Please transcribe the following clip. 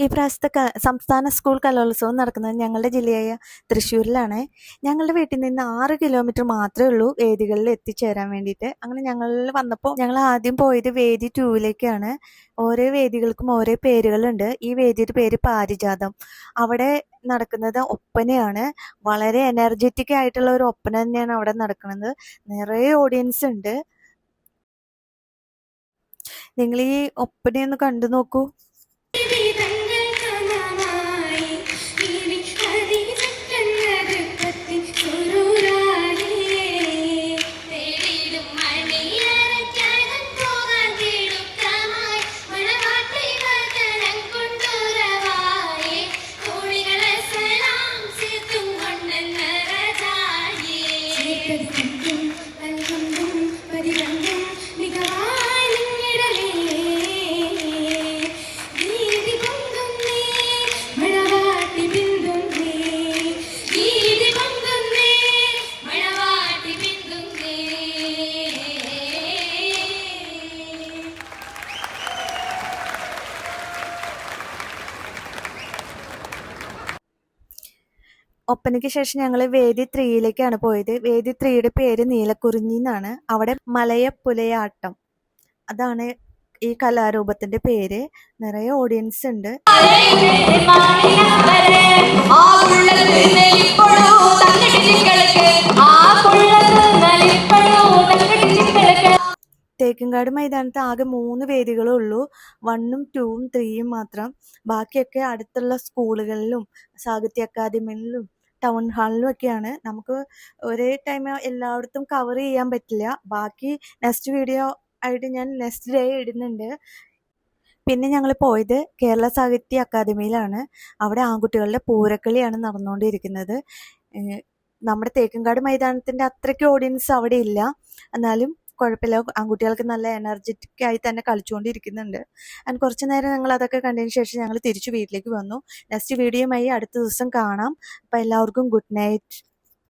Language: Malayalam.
ഈ പ്രാവശ്യത്തെ സംസ്ഥാന സ്കൂൾ കലോത്സവം നടക്കുന്നത് ഞങ്ങളുടെ ജില്ലയായ തൃശ്ശൂരിലാണ്. ഞങ്ങളുടെ വീട്ടിൽ നിന്ന് 6 കിലോമീറ്റർ മാത്രമേ ഉള്ളൂ വേദികളിൽ എത്തിച്ചേരാൻ വേണ്ടിയിട്ട്. അങ്ങനെ ഞങ്ങളിൽ വന്നപ്പോൾ ഞങ്ങൾ ആദ്യം പോയത് വേദി 2ലേക്കാണ്. ഓരോ വേദികൾക്കും ഓരോ പേരുകളുണ്ട്. ഈ വേദിയുടെ പേര് പാരിജാതം. അവിടെ നടക്കുന്നത് ഒപ്പനയാണ്. വളരെ എനർജറ്റിക് ആയിട്ടുള്ള ഒരു ഒപ്പന തന്നെയാണ് അവിടെ നടക്കുന്നത്. നിറയെ ഓഡിയൻസ് ഉണ്ട്. നിങ്ങൾ ഈ ഒപ്പനയൊന്ന് കണ്ടു നോക്കൂ. ഒപ്പനയ്ക്ക് ശേഷം ഞങ്ങൾ വേദി 3യിലേക്കാണ് പോയത്. വേദി 3യുടെ പേര് നീലക്കുറിഞ്ഞി എന്നാണ്. അവിടെ മലയപ്പുലയാട്ടം, അതാണ് ഈ കലാരൂപത്തിന്റെ പേര്. നിറയെ ഓഡിയൻസ് ഉണ്ട്. തേക്കിൻകാട് മൈതാനത്ത് ആകെ 3 വേദികളേ ഉള്ളൂ. 1ഉം 2ഉം 3യും മാത്രം. ബാക്കിയൊക്കെ അടുത്തുള്ള സ്കൂളുകളിലും സാഹിത്യ അക്കാദമികളിലും ടൗൺ ഹാളിലും ഒക്കെയാണ്. നമുക്ക് ഒരേ ടൈം എല്ലായിടത്തും കവർ ചെയ്യാൻ പറ്റില്ല. ബാക്കി നെക്സ്റ്റ് വീഡിയോ ആയിട്ട് ഞാൻ നെക്സ്റ്റ് ഡേ ഇടുന്നുണ്ട്. പിന്നെ ഞങ്ങൾ പോയത് കേരള സാഹിത്യ അക്കാദമിയിലാണ്. അവിടെ ആൺകുട്ടികളുടെ പൂരക്കളിയാണ് നടന്നുകൊണ്ടിരിക്കുന്നത്. നമ്മുടെ തേക്കിൻകാട് മൈതാനത്തിൻ്റെ അത്രയ്ക്ക് ഓഡിയൻസ് അവിടെ ഇല്ല. എന്നാലും കുഴപ്പമില്ല, ആൺകുട്ടികൾക്ക് നല്ല എനർജറ്റിക് ആയി തന്നെ കളിച്ചുകൊണ്ടിരിക്കുന്നുണ്ട്. ആൻഡ് കുറച്ച് നേരം ഞങ്ങൾ അതൊക്കെ കണ്ടതിന് ശേഷം ഞങ്ങൾ തിരിച്ചു വീട്ടിലേക്ക് വന്നു. നെക്സ്റ്റ് വീഡിയോയുമായി അടുത്ത ദിവസം കാണാം. അപ്പോൾ എല്ലാവർക്കും ഗുഡ് നൈറ്റ്.